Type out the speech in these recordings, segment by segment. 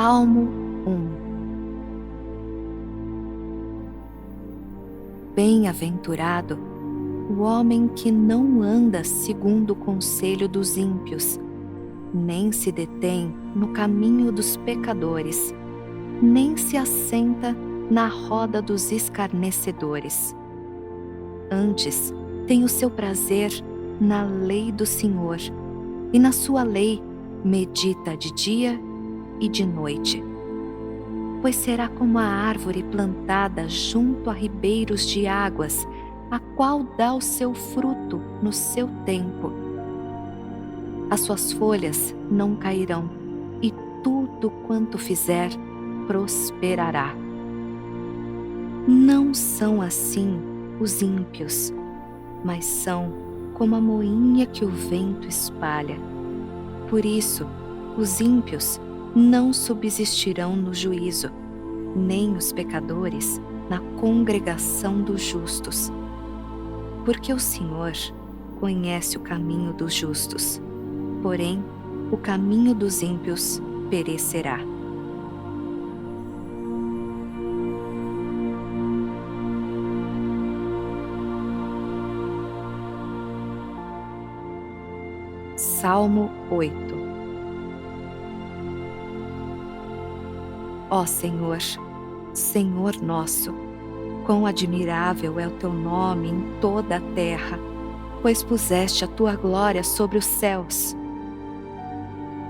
Salmo 1. Bem-aventurado o homem que não anda segundo o conselho dos ímpios, nem se detém no caminho dos pecadores, nem se assenta na roda dos escarnecedores. Antes tem o seu prazer na lei do Senhor, e na sua lei medita de dia e de noite. Pois será como a árvore plantada junto a ribeiros de águas, a qual dá o seu fruto no seu tempo. As suas folhas não cairão, e tudo quanto fizer prosperará. Não são assim os ímpios, mas são como a moinha que o vento espalha. Por isso, os ímpios não subsistirão no juízo, nem os pecadores na congregação dos justos. Porque o Senhor conhece o caminho dos justos, porém o caminho dos ímpios perecerá. Salmo 8. Ó Senhor, Senhor nosso, quão admirável é o teu nome em toda a terra, pois puseste a tua glória sobre os céus.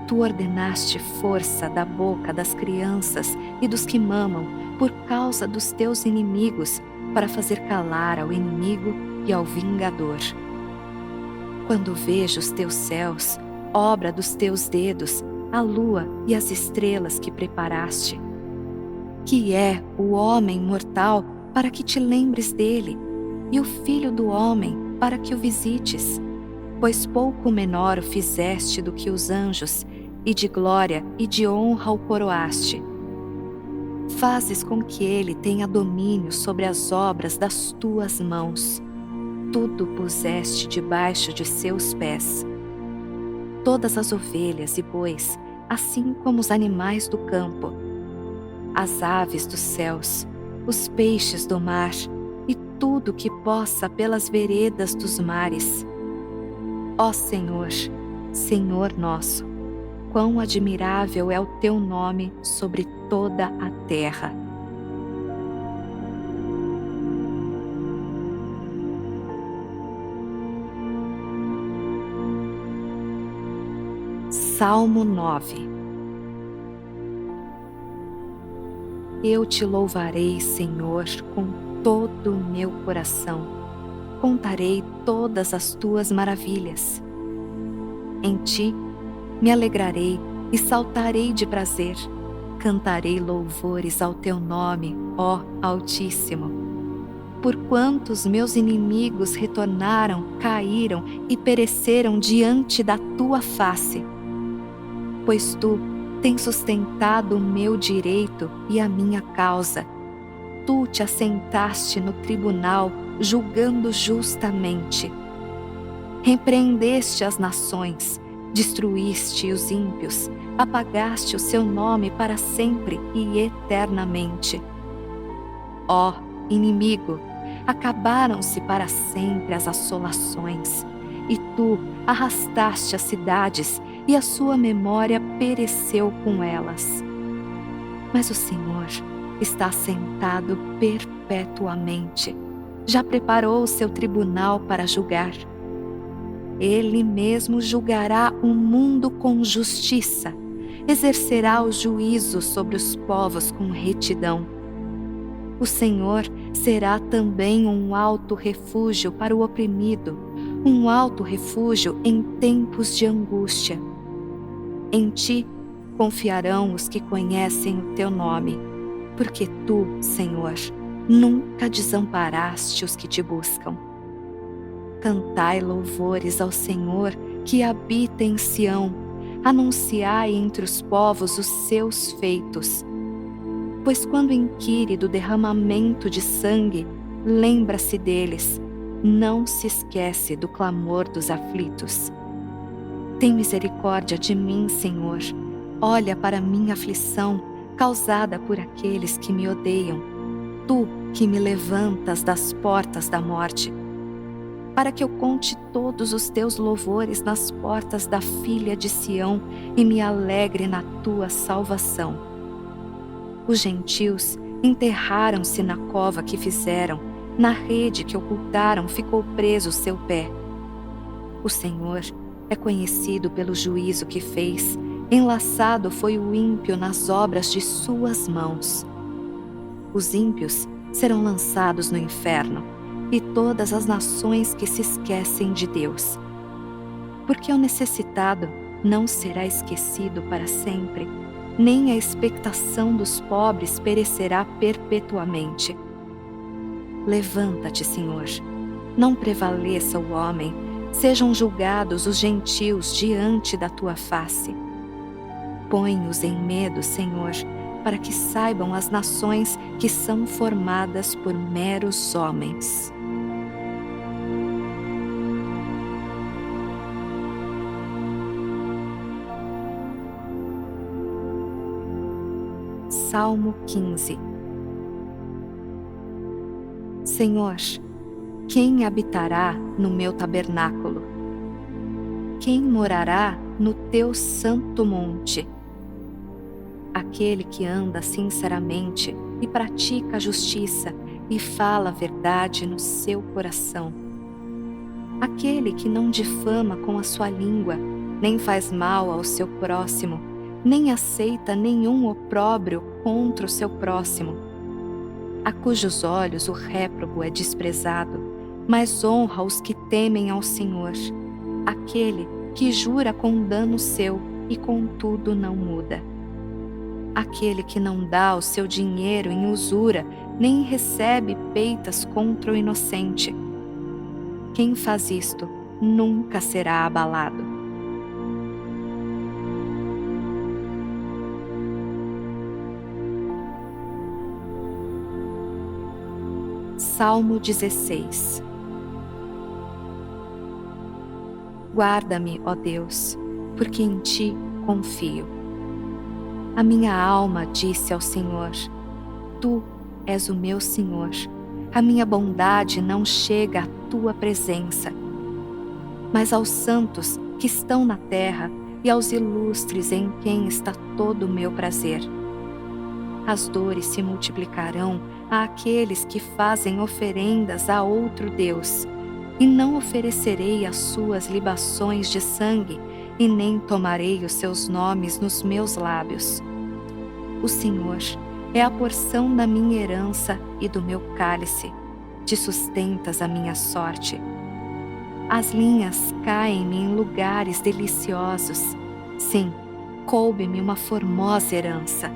Tu ordenaste força da boca das crianças e dos que mamam, por causa dos teus inimigos, para fazer calar ao inimigo e ao vingador. Quando vejo os teus céus, obra dos teus dedos, a lua e as estrelas que preparaste. Que é o homem mortal para que te lembres dele, e o filho do homem para que o visites? Pois pouco menor o fizeste do que os anjos, e de glória e de honra o coroaste. Fazes com que ele tenha domínio sobre as obras das tuas mãos. Tudo puseste debaixo de seus pés. Todas as ovelhas e bois, assim como os animais do campo, as aves dos céus, os peixes do mar e tudo que possa pelas veredas dos mares. Ó Senhor, Senhor nosso, quão admirável é o teu nome sobre toda a terra. Salmo 9. Eu te louvarei, Senhor, com todo o meu coração. Contarei todas as tuas maravilhas. Em ti me alegrarei e saltarei de prazer. Cantarei louvores ao teu nome, ó Altíssimo. Porquanto os meus inimigos retornaram, caíram e pereceram diante da tua face. Pois tu tens sustentado o meu direito e a minha causa. Tu te assentaste no tribunal, julgando justamente. Repreendeste as nações, destruíste os ímpios, apagaste o seu nome para sempre e eternamente. Ó inimigo, acabaram-se para sempre as assolações, e tu arrastaste as cidades, e a sua memória pereceu com elas. Mas o Senhor está assentado perpetuamente, já preparou o seu tribunal para julgar. Ele mesmo julgará o mundo com justiça, exercerá o juízo sobre os povos com retidão. O Senhor será também um alto refúgio para o oprimido, um alto refúgio em tempos de angústia. Em ti confiarão os que conhecem o teu nome, porque tu, Senhor, nunca desamparaste os que te buscam. Cantai louvores ao Senhor que habita em Sião, anunciai entre os povos os seus feitos. Pois quando inquire do derramamento de sangue, lembra-se deles, não se esquece do clamor dos aflitos. Tem misericórdia de mim, Senhor, olha para minha aflição causada por aqueles que me odeiam, tu que me levantas das portas da morte, para que eu conte todos os teus louvores nas portas da filha de Sião e me alegre na tua salvação. Os gentios enterraram-se na cova que fizeram, na rede que ocultaram ficou preso o seu pé. O Senhor é conhecido pelo juízo que fez, enlaçado foi o ímpio nas obras de suas mãos. Os ímpios serão lançados no inferno, e todas as nações que se esquecem de Deus. Porque o necessitado não será esquecido para sempre, nem a expectação dos pobres perecerá perpetuamente. Levanta-te, Senhor, não prevaleça o homem, sejam julgados os gentios diante da tua face. Põe-os em medo, Senhor, para que saibam as nações que são formadas por meros homens. Salmo 15. Senhor, quem habitará no meu tabernáculo? Quem morará no teu santo monte? Aquele que anda sinceramente e pratica a justiça e fala a verdade no seu coração. Aquele que não difama com a sua língua, nem faz mal ao seu próximo, nem aceita nenhum opróbrio contra o seu próximo, a cujos olhos o réprobo é desprezado, mas honra os que temem ao Senhor, aquele que jura com dano seu e contudo não muda, aquele que não dá o seu dinheiro em usura, nem recebe peitas contra o inocente. Quem faz isto nunca será abalado. Salmo 16. Guarda-me, ó Deus, porque em ti confio. A minha alma disse ao Senhor: Tu és o meu Senhor. A minha bondade não chega à tua presença. Mas aos santos que estão na terra e aos ilustres em quem está todo o meu prazer. As dores se multiplicarão àqueles que fazem oferendas a outro Deus, e não oferecerei as suas libações de sangue, e nem tomarei os seus nomes nos meus lábios. O Senhor é a porção da minha herança e do meu cálice, te sustentas a minha sorte. As linhas caem-me em lugares deliciosos, sim, coube-me uma formosa herança.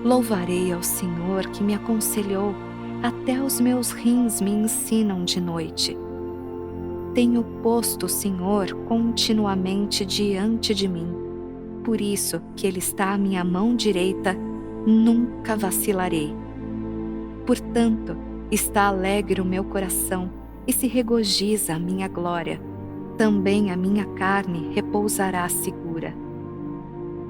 Louvarei ao Senhor que me aconselhou, até os meus rins me ensinam de noite. Tenho posto o Senhor continuamente diante de mim, por isso que Ele está à minha mão direita, nunca vacilarei. Portanto, está alegre o meu coração e se regozija a minha glória. Também a minha carne repousará segura.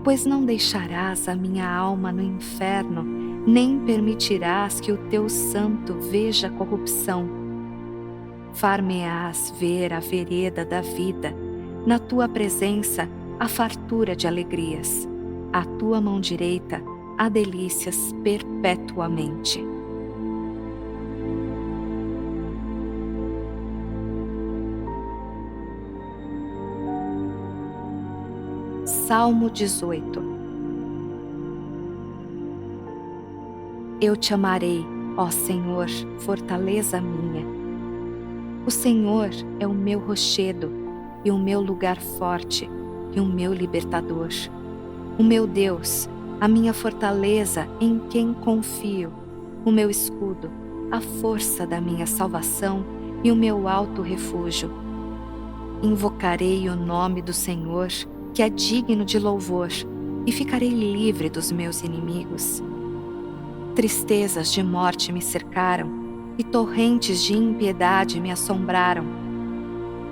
Pois não deixarás a minha alma no inferno, nem permitirás que o teu santo veja corrupção. Far-me-ás ver a vereda da vida, na tua presença a fartura de alegrias, à tua mão direita há delícias perpetuamente. Salmo 18. Eu te amarei, ó Senhor, fortaleza minha. O Senhor é o meu rochedo e o meu lugar forte e o meu libertador. O meu Deus, a minha fortaleza em quem confio, o meu escudo, a força da minha salvação e o meu alto refúgio. Invocarei o nome do Senhor, que é digno de louvor, e ficarei livre dos meus inimigos. Tristezas de morte me cercaram, e torrentes de impiedade me assombraram.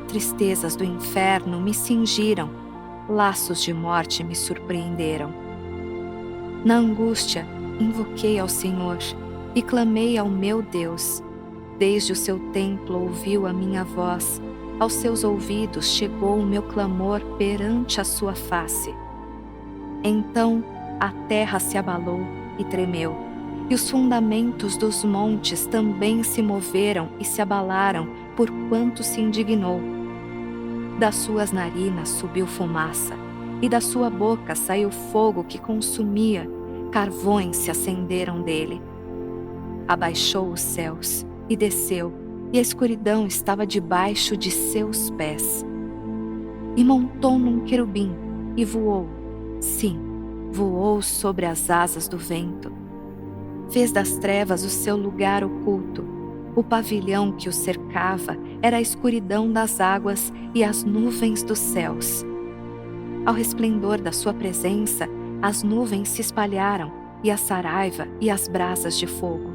Tristezas do inferno me cingiram, laços de morte me surpreenderam. Na angústia, invoquei ao Senhor e clamei ao meu Deus. Desde o seu templo ouviu a minha voz, aos seus ouvidos chegou o meu clamor perante a sua face. Então a terra se abalou e tremeu, e os fundamentos dos montes também se moveram e se abalaram, porquanto se indignou. Das suas narinas subiu fumaça, e da sua boca saiu fogo que consumia, carvões se acenderam dele. Abaixou os céus e desceu, e a escuridão estava debaixo de seus pés. E montou num querubim e voou, sim, voou sobre as asas do vento. Fez das trevas o seu lugar oculto. O pavilhão que o cercava era a escuridão das águas e as nuvens dos céus. Ao resplendor da sua presença, as nuvens se espalharam, e a saraiva e as brasas de fogo.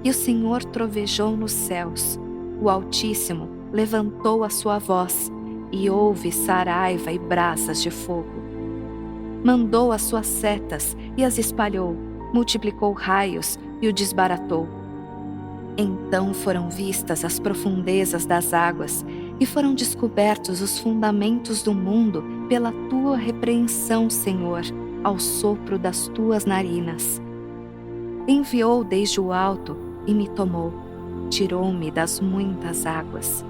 E o Senhor trovejou nos céus, o Altíssimo levantou a sua voz, e houve saraiva e brasas de fogo. Mandou as suas setas e as espalhou, multiplicou raios e o desbaratou. Então foram vistas as profundezas das águas, e foram descobertos os fundamentos do mundo pela tua repreensão, Senhor, ao sopro das tuas narinas. Enviou desde o alto e me tomou, tirou-me das muitas águas.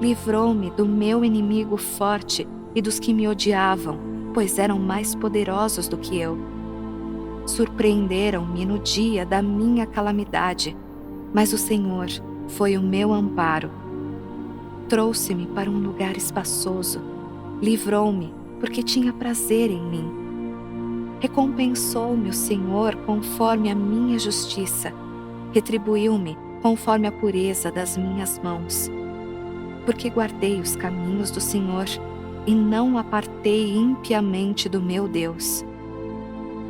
Livrou-me do meu inimigo forte e dos que me odiavam, pois eram mais poderosos do que eu. Surpreenderam-me no dia da minha calamidade, mas o Senhor foi o meu amparo. Trouxe-me para um lugar espaçoso, livrou-me porque tinha prazer em mim. Recompensou-me o Senhor conforme a minha justiça, retribuiu-me conforme a pureza das minhas mãos. Porque guardei os caminhos do Senhor e não apartei impiamente do meu Deus.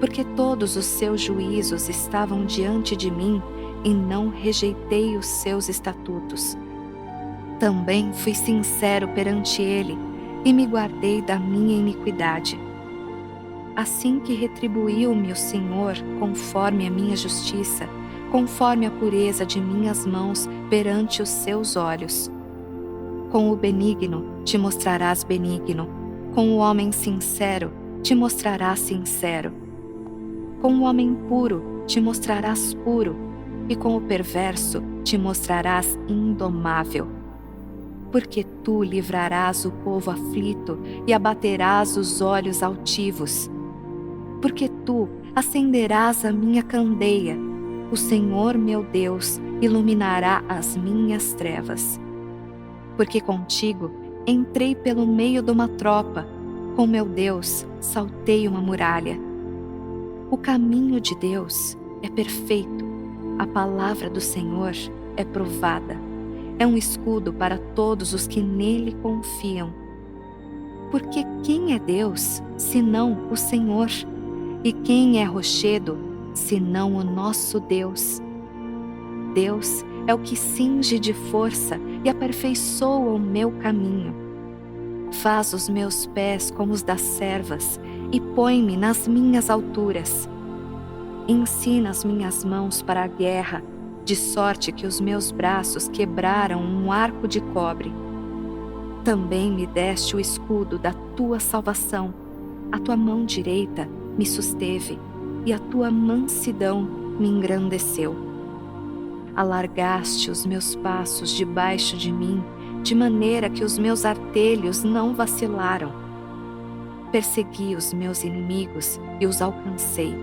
Porque todos os seus juízos estavam diante de mim e não rejeitei os seus estatutos. Também fui sincero perante ele e me guardei da minha iniquidade. Assim que retribuiu-me o Senhor conforme a minha justiça, conforme a pureza de minhas mãos perante os seus olhos. Com o benigno te mostrarás benigno, com o homem sincero te mostrarás sincero. Com o homem puro te mostrarás puro, e com o perverso te mostrarás indomável. Porque tu livrarás o povo aflito e abaterás os olhos altivos. Porque tu acenderás a minha candeia, o Senhor meu Deus iluminará as minhas trevas. Porque contigo entrei pelo meio de uma tropa, com meu Deus saltei uma muralha. O caminho de Deus é perfeito, a palavra do Senhor é provada, é um escudo para todos os que nele confiam. Porque quem é Deus, senão o Senhor? E quem é rochedo, senão o nosso Deus? Deus é o que cinge de força e aperfeiçoa o meu caminho. Faz os meus pés como os das servas e põe-me nas minhas alturas. Ensina as minhas mãos para a guerra, de sorte que os meus braços quebraram um arco de cobre. Também me deste o escudo da tua salvação, a tua mão direita me susteve, e a tua mansidão me engrandeceu. Alargaste os meus passos debaixo de mim, de maneira que os meus artelhos não vacilaram. Persegui os meus inimigos e os alcancei.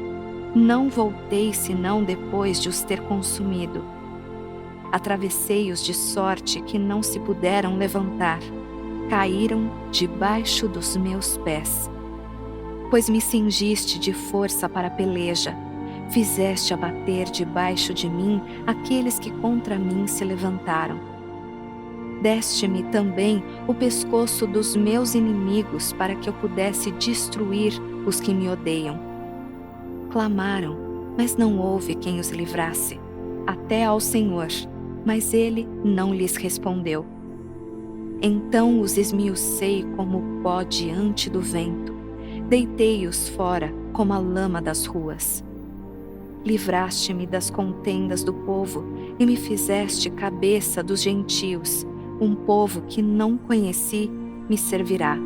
Não voltei senão depois de os ter consumido. Atravessei-os de sorte que não se puderam levantar. Caíram debaixo dos meus pés. Pois me cingiste de força para a peleja. Fizeste abater debaixo de mim aqueles que contra mim se levantaram. Deste-me também o pescoço dos meus inimigos para que eu pudesse destruir os que me odeiam. Clamaram, mas não houve quem os livrasse, até ao Senhor, mas ele não lhes respondeu. Então os esmiucei como o pó diante do vento, deitei-os fora como a lama das ruas. Livraste-me das contendas do povo e me fizeste cabeça dos gentios. Um povo que não conheci me servirá.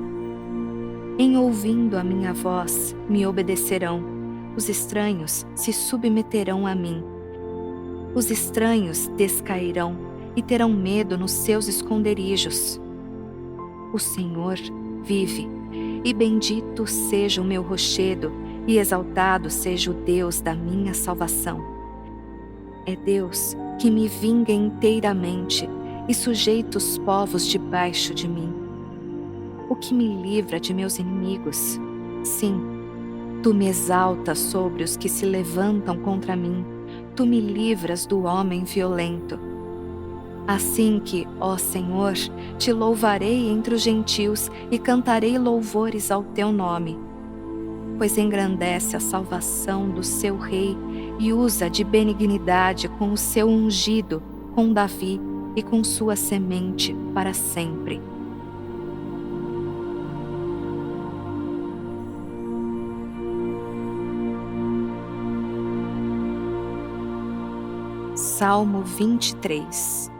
Em ouvindo a minha voz, me obedecerão. Os estranhos se submeterão a mim. Os estranhos descairão e terão medo nos seus esconderijos. O Senhor vive, e bendito seja o meu rochedo, e exaltado seja o Deus da minha salvação. É Deus que me vinga inteiramente, e sujeita os povos debaixo de mim. O que me livra de meus inimigos. Sim, tu me exaltas sobre os que se levantam contra mim, tu me livras do homem violento. Assim que, ó Senhor, te louvarei entre os gentios e cantarei louvores ao teu nome. Pois engrandece a salvação do seu rei e usa de benignidade com o seu ungido, com Davi e com sua semente para sempre. Salmo 23.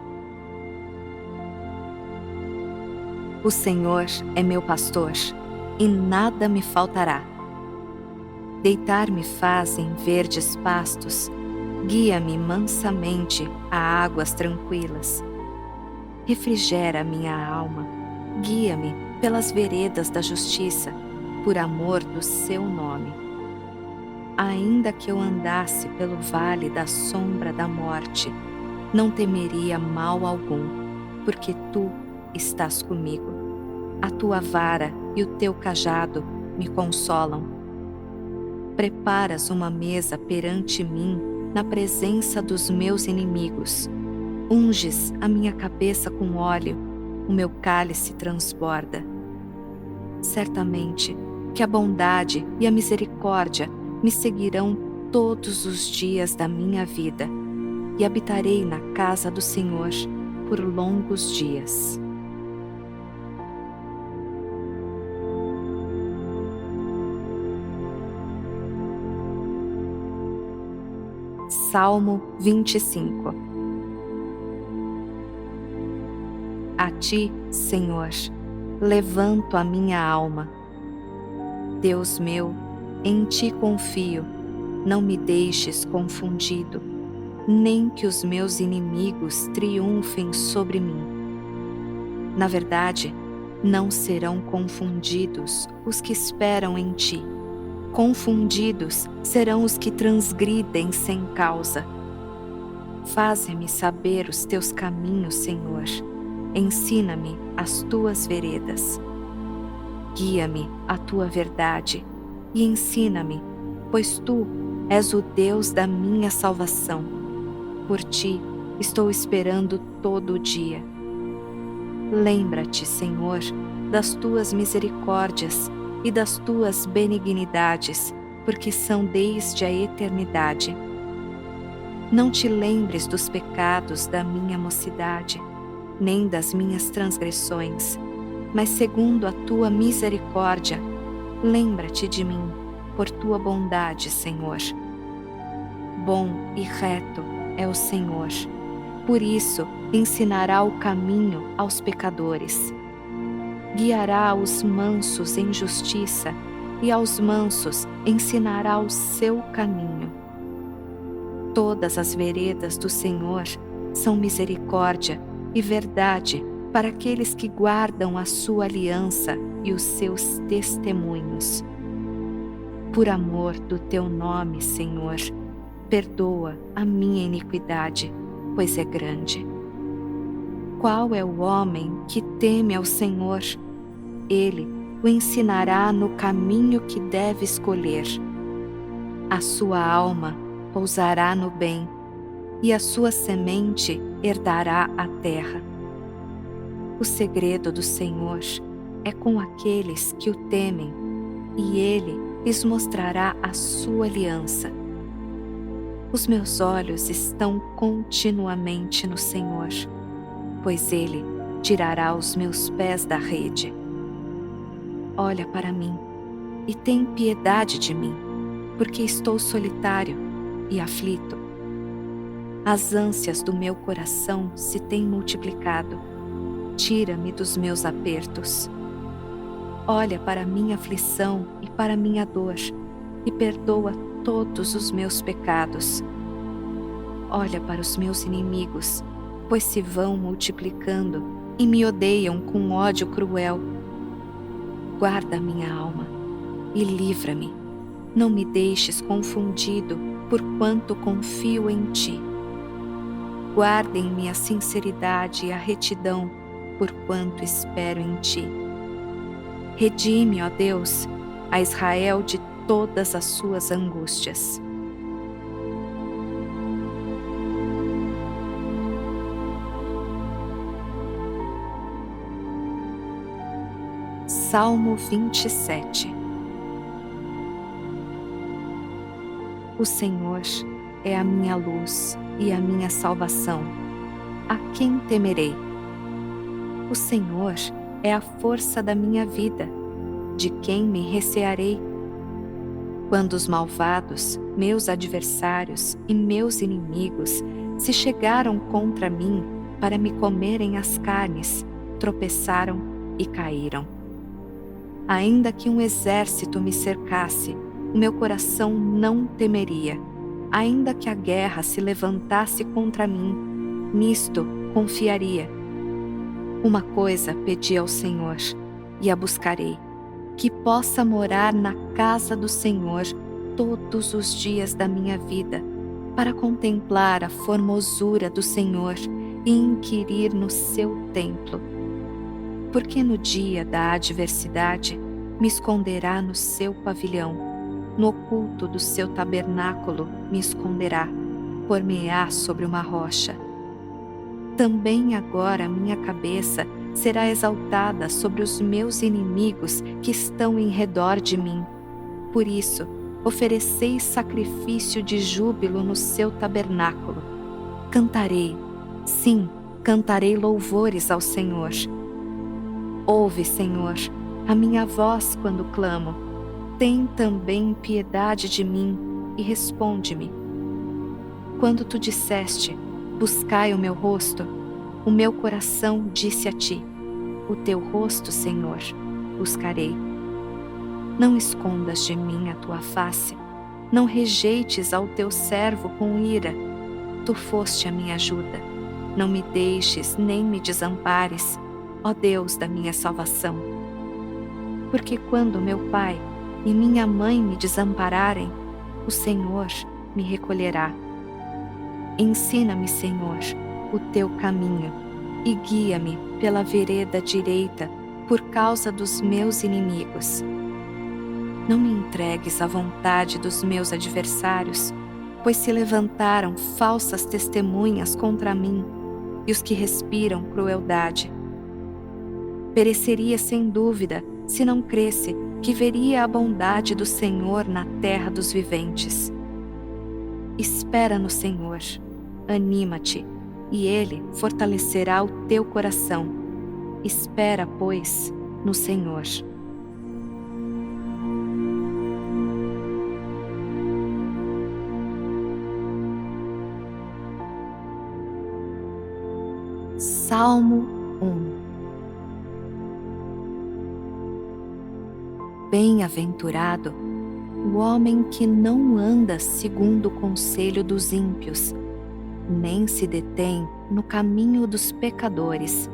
O Senhor é meu pastor, e nada me faltará. Deitar-me faz em verdes pastos, guia-me mansamente a águas tranquilas. Refrigera minha alma, guia-me pelas veredas da justiça, por amor do seu nome. Ainda que eu andasse pelo vale da sombra da morte, não temeria mal algum, porque tu estás comigo. A tua vara e o teu cajado me consolam. Preparas uma mesa perante mim na presença dos meus inimigos. Unges a minha cabeça com óleo, o meu cálice transborda. Certamente que a bondade e a misericórdia me seguirão todos os dias da minha vida, e habitarei na casa do Senhor por longos dias. Salmo 25. A ti, Senhor, levanto a minha alma. Deus meu, em ti confio, não me deixes confundido, nem que os meus inimigos triunfem sobre mim. Na verdade, não serão confundidos os que esperam em ti. Confundidos serão os que transgridem sem causa. Faze-me saber os teus caminhos, Senhor. Ensina-me as tuas veredas. Guia-me à tua verdade e ensina-me, pois tu és o Deus da minha salvação. Por ti estou esperando todo o dia. Lembra-te, Senhor, das tuas misericórdias e das tuas benignidades, porque são desde a eternidade. Não te lembres dos pecados da minha mocidade, nem das minhas transgressões, mas segundo a tua misericórdia, lembra-te de mim, por tua bondade, Senhor. Bom e reto é o Senhor, por isso ensinará o caminho aos pecadores. Guiará os mansos em justiça, e aos mansos ensinará o seu caminho. Todas as veredas do Senhor são misericórdia e verdade para aqueles que guardam a sua aliança e os seus testemunhos. Por amor do teu nome, Senhor, perdoa a minha iniquidade, pois é grande. Qual é o homem que teme ao Senhor? Ele o ensinará no caminho que deve escolher. A sua alma pousará no bem, e a sua semente herdará a terra. O segredo do Senhor é com aqueles que o temem, e Ele lhes mostrará a sua aliança. Os meus olhos estão continuamente no Senhor, pois Ele tirará os meus pés da rede. Olha para mim e tem piedade de mim, porque estou solitário e aflito. As ânsias do meu coração se têm multiplicado. Tira-me dos meus apertos. Olha para minha aflição e para minha dor, e perdoa todos os meus pecados. Olha para os meus inimigos, pois se vão multiplicando e me odeiam com ódio cruel. Guarda minha alma e livra-me. Não me deixes confundido, porquanto confio em ti. Guardem-me a sinceridade e a retidão, porquanto espero em ti. Redime, ó Deus, a Israel de todas as suas angústias. Salmo 27. O Senhor é a minha luz e a minha salvação. A quem temerei? O Senhor é a força da minha vida. De quem me recearei? Quando os malvados, meus adversários e meus inimigos, se chegaram contra mim para me comerem as carnes, tropeçaram e caíram. Ainda que um exército me cercasse, o meu coração não temeria. Ainda que a guerra se levantasse contra mim, nisto confiaria. Uma coisa pedi ao Senhor, e a buscarei, que possa morar na casa do Senhor todos os dias da minha vida, para contemplar a formosura do Senhor e inquirir no seu templo. Porque no dia da adversidade me esconderá no seu pavilhão, no oculto do seu tabernáculo me esconderá, por-me-á sobre uma rocha. Também agora minha cabeça será exaltada sobre os meus inimigos que estão em redor de mim. Por isso, oferecei sacrifício de júbilo no seu tabernáculo. Cantarei, sim, cantarei louvores ao Senhor. Ouve, Senhor, a minha voz quando clamo. Tem também piedade de mim e responde-me. Quando tu disseste, buscai o meu rosto, o meu coração disse a ti, o teu rosto, Senhor, buscarei. Não escondas de mim a tua face, não rejeites ao teu servo com ira. Tu foste a minha ajuda, não me deixes nem me desampares, ó Deus da minha salvação. Porque quando meu pai e minha mãe me desampararem, o Senhor me recolherá. Ensina-me, Senhor, o teu caminho e guia-me pela vereda direita por causa dos meus inimigos. Não me entregues à vontade dos meus adversários, pois se levantaram falsas testemunhas contra mim e os que respiram crueldade. Pereceria sem dúvida se não cresse que veria a bondade do Senhor na terra dos viventes. Espera no Senhor, anima-te, e Ele fortalecerá o teu coração. Espera, pois, no Senhor. Salmo 1. Bem-aventurado o homem que não anda segundo o conselho dos ímpios, nem se detém no caminho dos pecadores,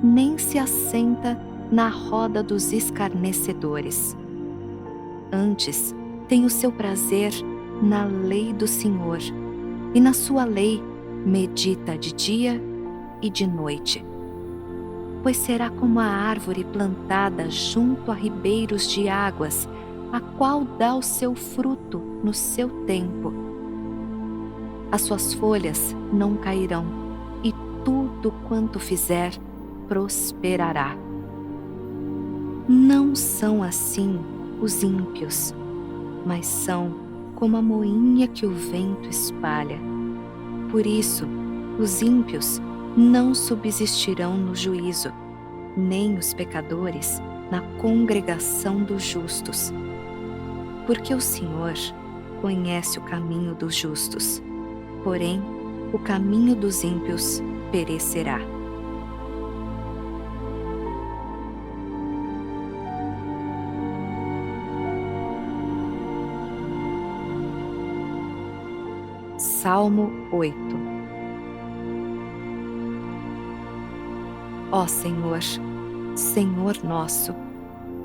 nem se assenta na roda dos escarnecedores. Antes tem o seu prazer na lei do Senhor, e na sua lei medita de dia e de noite. Pois será como a árvore plantada junto a ribeiros de águas, a qual dá o seu fruto no seu tempo. As suas folhas não cairão, e tudo quanto fizer prosperará. Não são assim os ímpios, mas são como a moinha que o vento espalha. Por isso, os ímpios não subsistirão no juízo, nem os pecadores na congregação dos justos. Porque o Senhor conhece o caminho dos justos, porém o caminho dos ímpios perecerá. Salmo 8. Ó Senhor, Senhor nosso,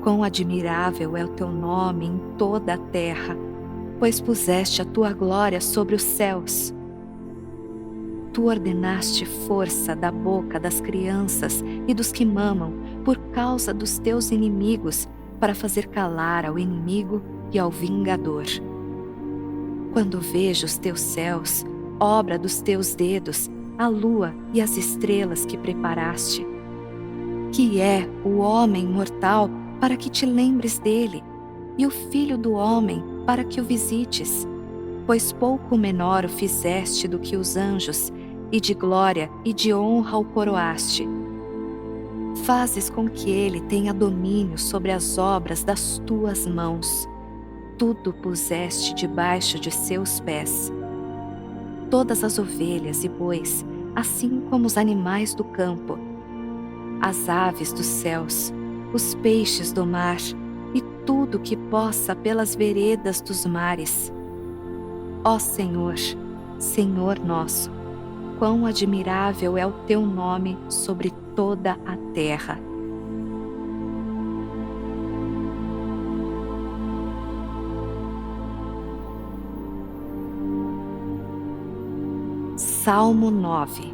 quão admirável é o teu nome em toda a terra, pois puseste a tua glória sobre os céus. Tu ordenaste força da boca das crianças e dos que mamam, por causa dos teus inimigos, para fazer calar ao inimigo e ao vingador. Quando vejo os teus céus, obra dos teus dedos, a lua e as estrelas que preparaste. Que é o homem mortal para que te lembres dele, e o filho do homem para que o visites? Pois pouco menor o fizeste do que os anjos, e de glória e de honra o coroaste. Fazes com que ele tenha domínio sobre as obras das tuas mãos. Tudo puseste debaixo de seus pés. Todas as ovelhas e bois, assim como os animais do campo, as aves dos céus, os peixes do mar e tudo que possa pelas veredas dos mares. Ó Senhor, Senhor nosso, quão admirável é o teu nome sobre toda a terra. Salmo 9.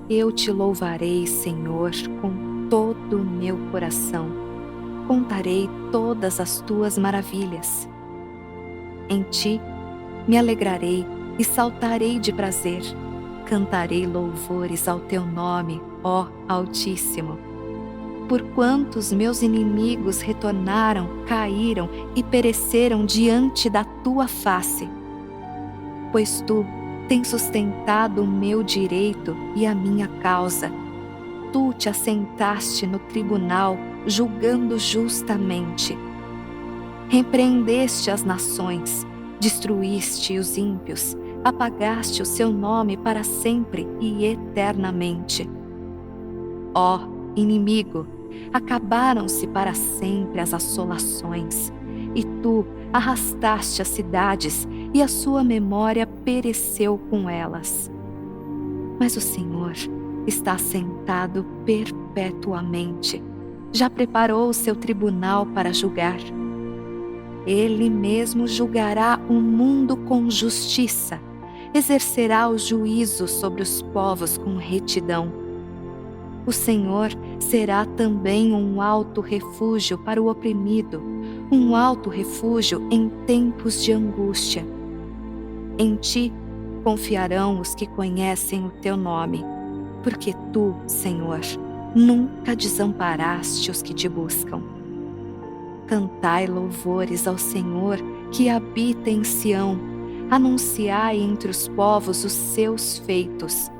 Eu te louvarei, Senhor, com todo o meu coração. Contarei todas as tuas maravilhas. Em ti me alegrarei e saltarei de prazer. Cantarei louvores ao teu nome, ó Altíssimo. Porquanto os meus inimigos retornaram, caíram e pereceram diante da tua face. Pois tu tens sustentado o meu direito e a minha causa. Tu te assentaste no tribunal, julgando justamente. Repreendeste as nações, destruíste os ímpios, apagaste o seu nome para sempre e eternamente. Ó inimigo, acabaram-se para sempre as assolações, e tu arrastaste as cidades, e a sua memória pereceu com elas. Mas o Senhor está assentado perpetuamente, já preparou o seu tribunal para julgar. Ele mesmo julgará o mundo com justiça, exercerá o juízo sobre os povos com retidão. O Senhor será também um alto refúgio para o oprimido, um alto refúgio em tempos de angústia. Em ti confiarão os que conhecem o teu nome, porque tu, Senhor, nunca desamparaste os que te buscam. Cantai louvores ao Senhor que habita em Sião, anunciai entre os povos os seus feitos.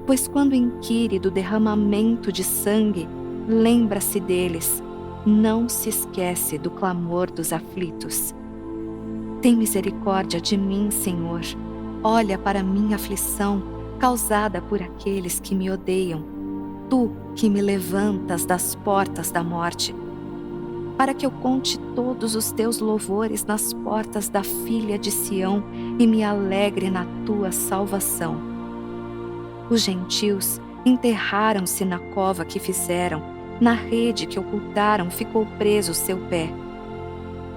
Pois quando inquire do derramamento de sangue, lembra-se deles, não se esquece do clamor dos aflitos. Tem misericórdia de mim, Senhor, olha para minha aflição, causada por aqueles que me odeiam. Tu que me levantas das portas da morte, para que eu conte todos os teus louvores nas portas da filha de Sião e me alegre na tua salvação. Os gentios enterraram-se na cova que fizeram, na rede que ocultaram ficou preso o seu pé.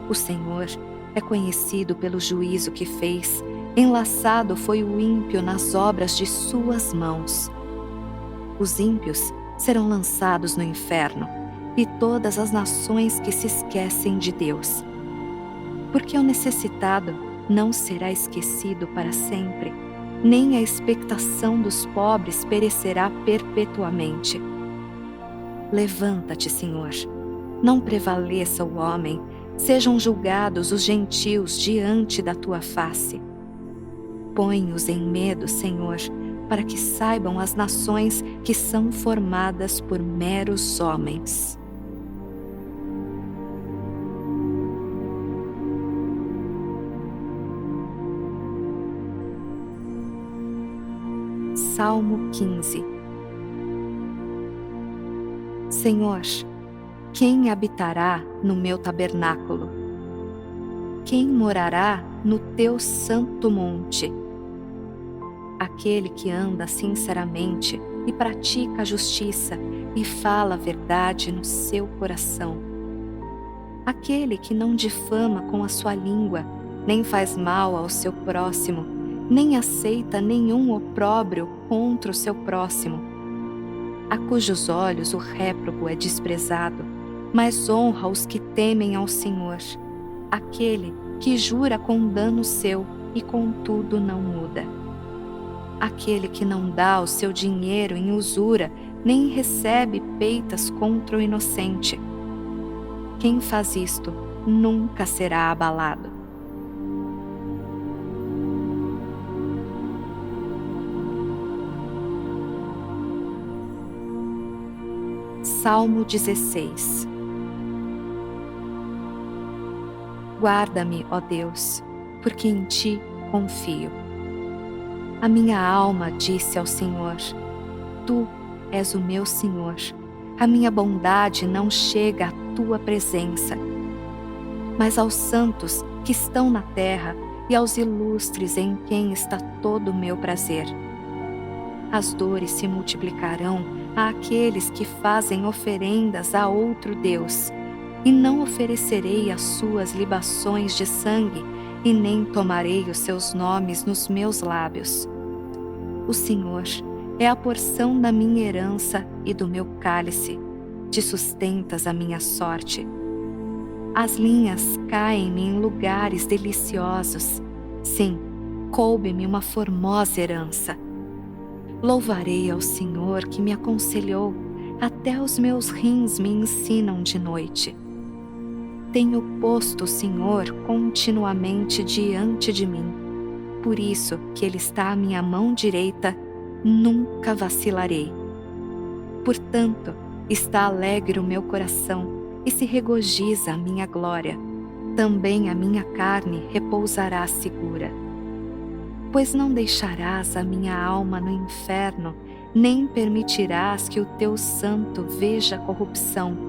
O Senhor é conhecido pelo juízo que fez, enlaçado foi o ímpio nas obras de suas mãos. Os ímpios serão lançados no inferno, e todas as nações que se esquecem de Deus. Porque o necessitado não será esquecido para sempre, nem a expectação dos pobres perecerá perpetuamente. Levanta-te, Senhor, não prevaleça o homem, sejam julgados os gentios diante da tua face. Põe-os em medo, Senhor, para que saibam as nações que são formadas por meros homens. Salmo 15. Senhor, quem habitará no meu tabernáculo? Quem morará no teu santo monte? Aquele que anda sinceramente e pratica a justiça e fala a verdade no seu coração. Aquele que não difama com a sua língua, nem faz mal ao seu próximo, nem aceita nenhum opróbrio contra o seu próximo. A cujos olhos o réprobo é desprezado, mas honra os que temem ao Senhor. Aquele que jura com dano seu e contudo não muda. Aquele que não dá o seu dinheiro em usura, nem recebe peitas contra o inocente. Quem faz isto nunca será abalado. Salmo 16. Guarda-me, ó Deus, porque em ti confio. A minha alma disse ao Senhor: Tu és o meu Senhor. A minha bondade não chega à tua presença. Mas aos santos que estão na terra e aos ilustres em quem está todo o meu prazer. As dores se multiplicarão àqueles que fazem oferendas a outro Deus, e não oferecerei as suas libações de sangue, e nem tomarei os seus nomes nos meus lábios. O Senhor é a porção da minha herança e do meu cálice, te sustentas a minha sorte. As linhas caem-me em lugares deliciosos, sim, coube-me uma formosa herança. Louvarei ao Senhor que me aconselhou, até os meus rins me ensinam de noite. Tenho posto o Senhor continuamente diante de mim, por isso que Ele está à minha mão direita, nunca vacilarei. Portanto, está alegre o meu coração e se regozija a minha glória. Também a minha carne repousará segura. Pois não deixarás a minha alma no inferno, nem permitirás que o teu santo veja corrupção.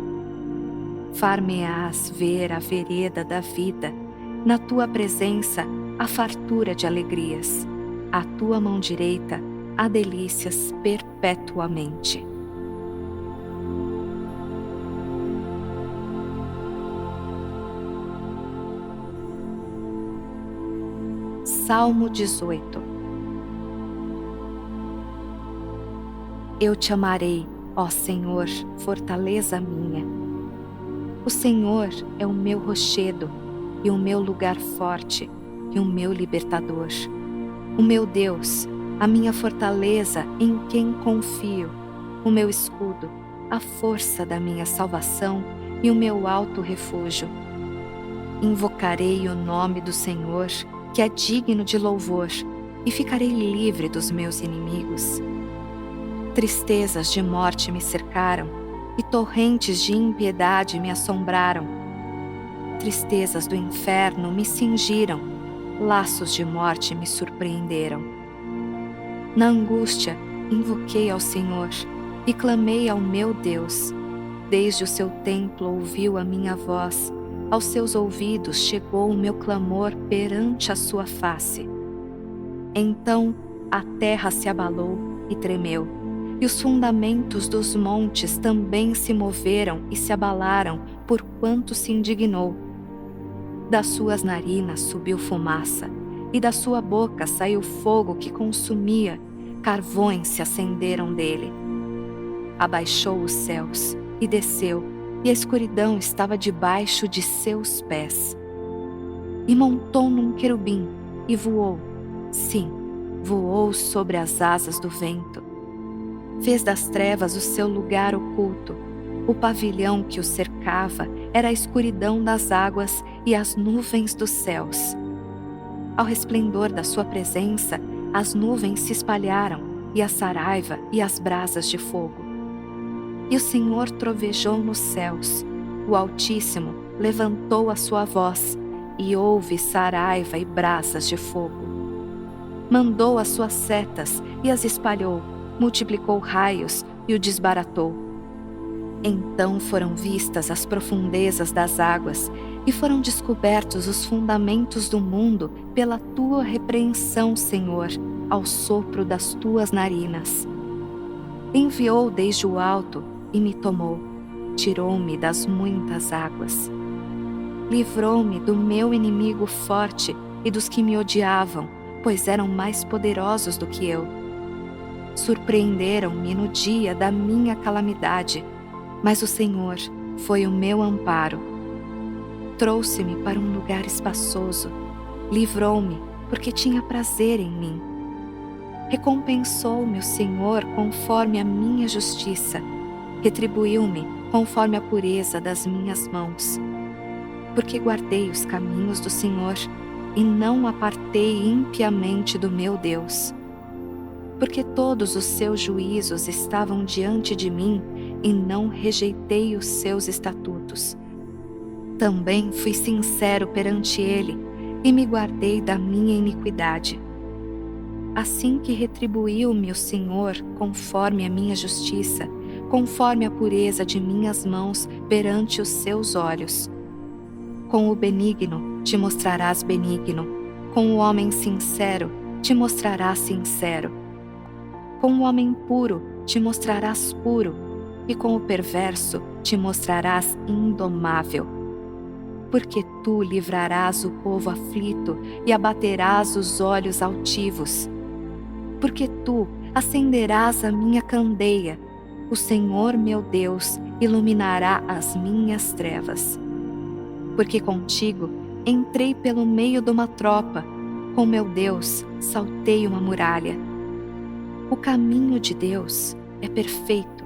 Far-me-ás ver a vereda da vida, na tua presença a fartura de alegrias. À tua mão direita há delícias perpetuamente. Salmo 18. Eu te amarei, ó Senhor, fortaleza minha. O Senhor é o meu rochedo e o meu lugar forte e o meu libertador. O meu Deus, a minha fortaleza em quem confio, o meu escudo, a força da minha salvação e o meu alto refúgio. Invocarei o nome do Senhor, que é digno de louvor, e ficarei livre dos meus inimigos. Tristezas de morte me cercaram, e torrentes de impiedade me assombraram. Tristezas do inferno me cingiram, laços de morte me surpreenderam. Na angústia, invoquei ao Senhor, e clamei ao meu Deus. Desde o seu templo ouviu a minha voz, aos seus ouvidos chegou o meu clamor perante a sua face. Então a terra se abalou e tremeu, e os fundamentos dos montes também se moveram e se abalaram, porquanto se indignou. Das suas narinas subiu fumaça, e da sua boca saiu fogo que consumia, carvões se acenderam dele. Abaixou os céus e desceu, e a escuridão estava debaixo de seus pés. E montou num querubim, e voou, sim, voou sobre as asas do vento. Fez das trevas o seu lugar oculto. O pavilhão que o cercava era a escuridão das águas e as nuvens dos céus. Ao resplendor da sua presença, as nuvens se espalharam, e a saraiva e as brasas de fogo. E o Senhor trovejou nos céus, o Altíssimo levantou a sua voz, e houve saraiva e brasas de fogo. Mandou as suas setas e as espalhou, multiplicou raios e o desbaratou. Então foram vistas as profundezas das águas, e foram descobertos os fundamentos do mundo pela tua repreensão, Senhor, ao sopro das tuas narinas. Enviou desde o alto e me tomou, tirou-me das muitas águas. Livrou-me do meu inimigo forte e dos que me odiavam, pois eram mais poderosos do que eu. Surpreenderam-me no dia da minha calamidade, mas o Senhor foi o meu amparo. Trouxe-me para um lugar espaçoso, livrou-me porque tinha prazer em mim. Recompensou-me o Senhor conforme a minha justiça, retribuiu-me conforme a pureza das minhas mãos. Porque guardei os caminhos do Senhor e não apartei impiamente do meu Deus. Porque todos os seus juízos estavam diante de mim e não rejeitei os seus estatutos. Também fui sincero perante ele e me guardei da minha iniquidade. Assim que retribuiu-me o Senhor conforme a minha justiça, conforme a pureza de minhas mãos perante os seus olhos. Com o benigno te mostrarás benigno, com o homem sincero te mostrarás sincero. Com o homem puro te mostrarás puro, e com o perverso te mostrarás indomável. Porque tu livrarás o povo aflito e abaterás os olhos altivos. Porque tu acenderás a minha candeia, o Senhor meu Deus iluminará as minhas trevas. Porque contigo entrei pelo meio de uma tropa, com meu Deus saltei uma muralha. O caminho de Deus é perfeito,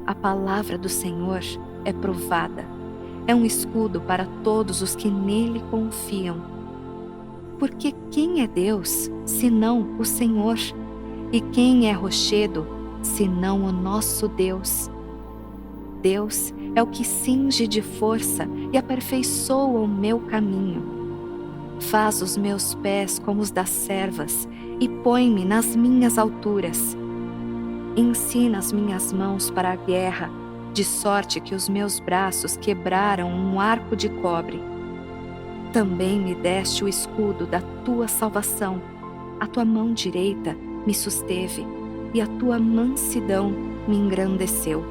a palavra do Senhor é provada. É um escudo para todos os que nele confiam. Porque quem é Deus, senão o Senhor? E quem é rochedo, senão o nosso Deus? Deus é o que cinge de força e aperfeiçoa o meu caminho. Faz os meus pés como os das servas e põe-me nas minhas alturas. Ensina as minhas mãos para a guerra, de sorte que os meus braços quebraram um arco de cobre. Também me deste o escudo da tua salvação, a tua mão direita me susteve, e a tua mansidão me engrandeceu.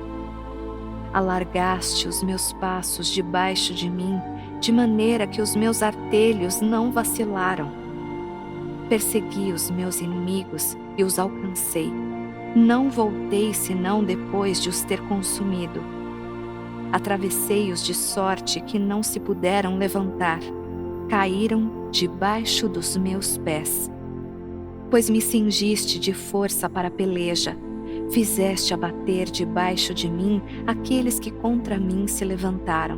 Alargaste os meus passos debaixo de mim, de maneira que os meus artelhos não vacilaram. Persegui os meus inimigos e os alcancei. Não voltei senão depois de os ter consumido. Atravessei-os de sorte que não se puderam levantar. Caíram debaixo dos meus pés. Pois me cingiste de força para a peleja. Fizeste abater debaixo de mim aqueles que contra mim se levantaram.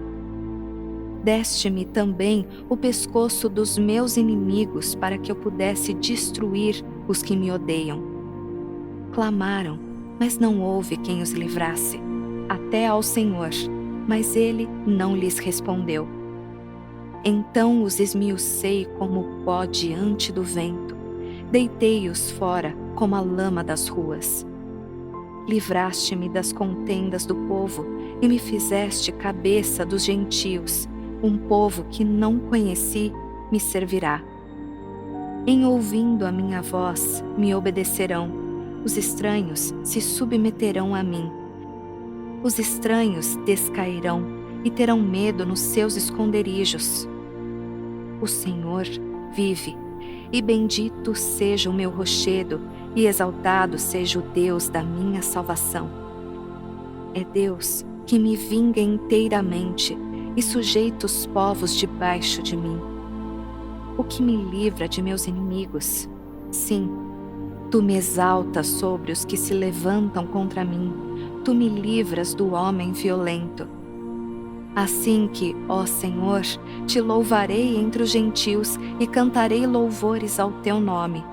Deste-me também o pescoço dos meus inimigos para que eu pudesse destruir os que me odeiam. Clamaram, mas não houve quem os livrasse, até ao Senhor, mas ele não lhes respondeu. Então os esmiucei como o pó diante do vento, deitei-os fora como a lama das ruas. Livraste-me das contendas do povo e me fizeste cabeça dos gentios, um povo que não conheci me servirá. Em ouvindo a minha voz me obedecerão. Os estranhos se submeterão a mim. Os estranhos descairão e terão medo nos seus esconderijos. O Senhor vive, e bendito seja o meu rochedo, e exaltado seja o Deus da minha salvação. É Deus que me vinga inteiramente e sujeita os povos debaixo de mim. O que me livra de meus inimigos. Sim, tu me exaltas sobre os que se levantam contra mim. Tu me livras do homem violento. Assim que, ó Senhor, te louvarei entre os gentios e cantarei louvores ao teu nome,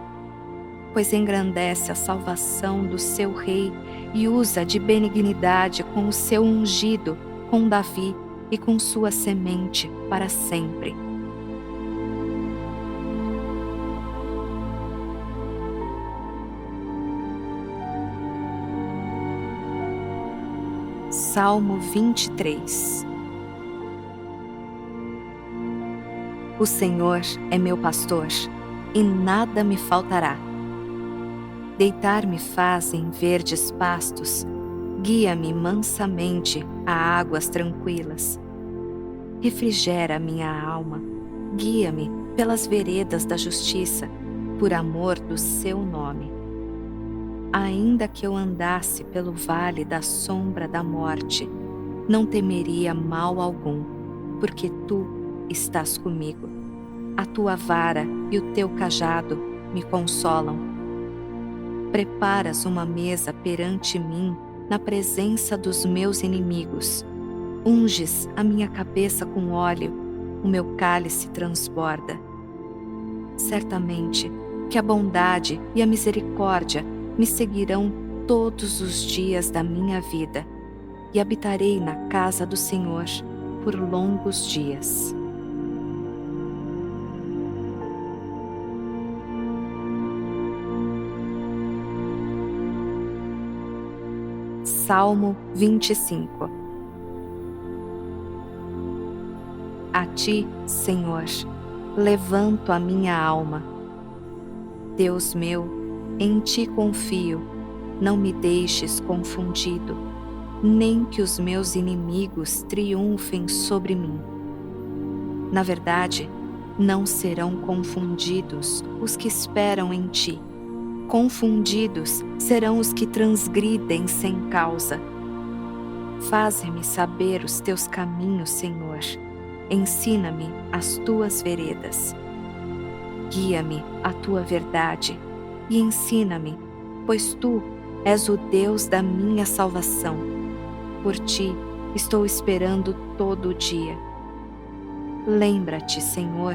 pois engrandece a salvação do seu rei e usa de benignidade com o seu ungido, com Davi e com sua semente para sempre. Salmo 23. O Senhor é meu pastor, e nada me faltará. Deitar-me faz em verdes pastos, guia-me mansamente a águas tranquilas. Refrigera minha alma, guia-me pelas veredas da justiça, por amor do seu nome. Ainda que eu andasse pelo vale da sombra da morte, não temeria mal algum, porque tu estás comigo. A tua vara e o teu cajado me consolam. Preparas uma mesa perante mim na presença dos meus inimigos. Unges a minha cabeça com óleo, o meu cálice transborda. Certamente que a bondade e a misericórdia me seguirão todos os dias da minha vida, e habitarei na casa do Senhor por longos dias. Salmo 25. A ti, Senhor, levanto a minha alma. Deus meu, em ti confio, não me deixes confundido, nem que os meus inimigos triunfem sobre mim. Na verdade, não serão confundidos os que esperam em ti. Confundidos serão os que transgridem sem causa. Faze-me saber os teus caminhos, Senhor. Ensina-me as tuas veredas. Guia-me à tua verdade e ensina-me, pois tu és o Deus da minha salvação. Por ti estou esperando todo o dia. Lembra-te, Senhor,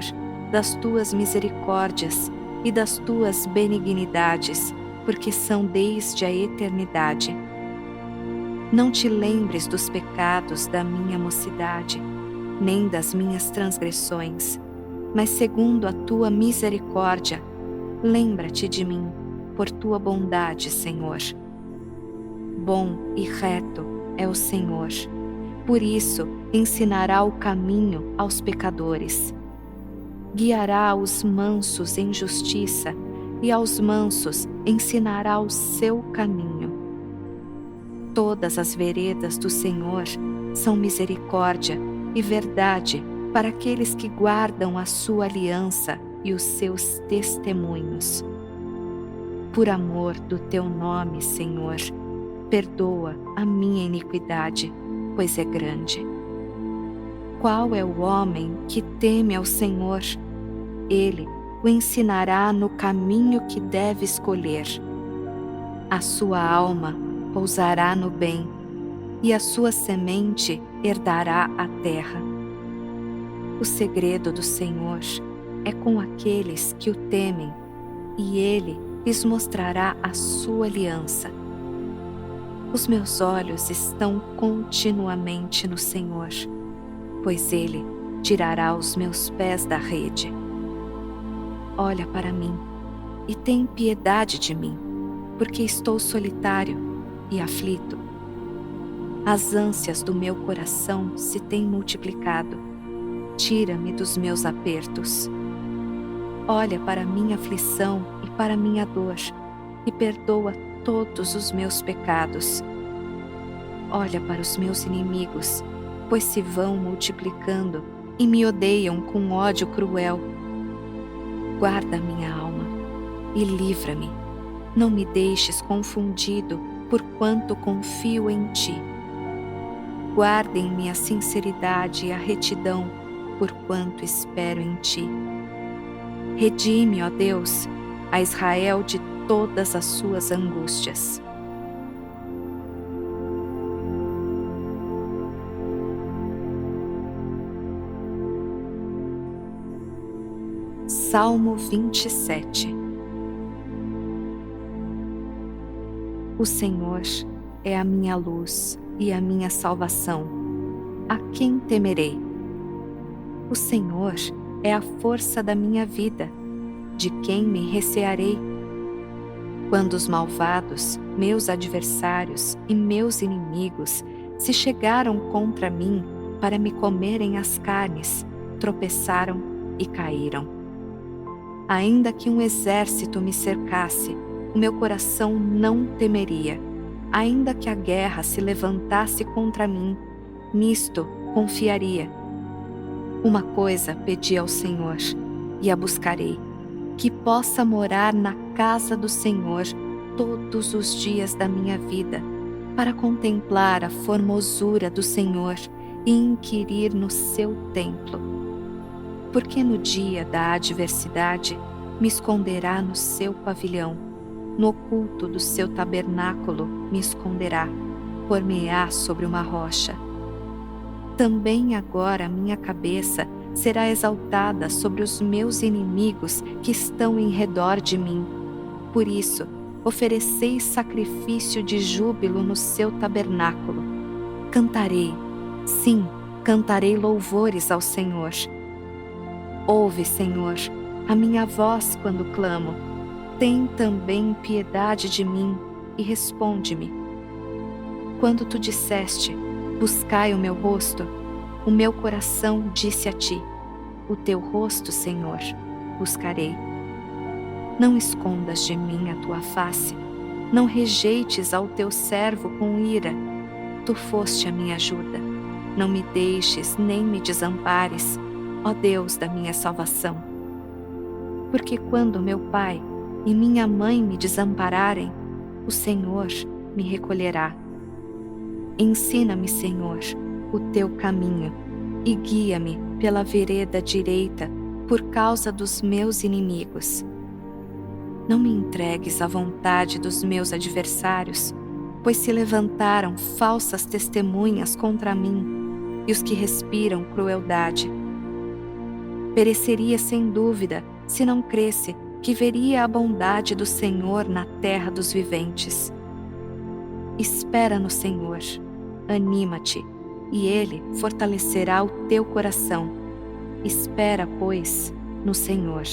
das tuas misericórdias e das tuas benignidades, porque são desde a eternidade. Não te lembres dos pecados da minha mocidade, nem das minhas transgressões, mas segundo a tua misericórdia, lembra-te de mim, por tua bondade, Senhor. Bom e reto é o Senhor, por isso ensinará o caminho aos pecadores. Guiará os mansos em justiça, e aos mansos ensinará o seu caminho. Todas as veredas do Senhor são misericórdia e verdade para aqueles que guardam a sua aliança e os seus testemunhos. Por amor do teu nome, Senhor, perdoa a minha iniquidade, pois é grande. Qual é o homem que teme ao Senhor? Ele o ensinará no caminho que deve escolher. A sua alma pousará no bem, e a sua semente herdará a terra. O segredo do Senhor é com aqueles que o temem, e ele lhes mostrará a sua aliança. Os meus olhos estão continuamente no Senhor, pois ele tirará os meus pés da rede. Olha para mim e tem piedade de mim, porque estou solitário e aflito. As ânsias do meu coração se têm multiplicado. Tira-me dos meus apertos. Olha para minha aflição e para minha dor, e perdoa todos os meus pecados. Olha para os meus inimigos, pois se vão multiplicando e me odeiam com ódio cruel. Guarda minha alma e livra-me. Não me deixes confundido, porquanto confio em ti. Guardem-me a sinceridade e a retidão, porquanto espero em ti. Redime, ó Deus, a Israel de todas as suas angústias. Salmo 27. O Senhor é a minha luz e a minha salvação. A quem temerei? O Senhor é a força da minha vida. De quem me recearei? Quando os malvados, meus adversários e meus inimigos, se chegaram contra mim para me comerem as carnes, tropeçaram e caíram. Ainda que um exército me cercasse, o meu coração não temeria. Ainda que a guerra se levantasse contra mim, nisto confiaria. Uma coisa pedi ao Senhor, e a buscarei, que possa morar na casa do Senhor todos os dias da minha vida, para contemplar a formosura do Senhor e inquirir no seu templo. Porque no dia da adversidade me esconderá no seu pavilhão, no oculto do seu tabernáculo me esconderá, por-me-á sobre uma rocha. Também agora minha cabeça será exaltada sobre os meus inimigos que estão em redor de mim. Por isso, oferecei sacrifício de júbilo no seu tabernáculo. Cantarei, sim, cantarei louvores ao Senhor. Ouve, Senhor, a minha voz quando clamo. Tem também piedade de mim e responde-me. Quando tu disseste, buscai o meu rosto, o meu coração disse a ti, o teu rosto, Senhor, buscarei. Não escondas de mim a tua face, não rejeites ao teu servo com ira. Tu foste a minha ajuda, não me deixes nem me desampares, ó Deus da minha salvação. Porque quando meu pai e minha mãe me desampararem, o Senhor me recolherá. Ensina-me, Senhor, o teu caminho e guia-me pela vereda direita por causa dos meus inimigos. Não me entregues à vontade dos meus adversários, pois se levantaram falsas testemunhas contra mim e os que respiram crueldade. Pereceria sem dúvida se não cresse que veria a bondade do Senhor na terra dos viventes. Espera no Senhor, anima-te, e Ele fortalecerá o teu coração. Espera, pois, no Senhor.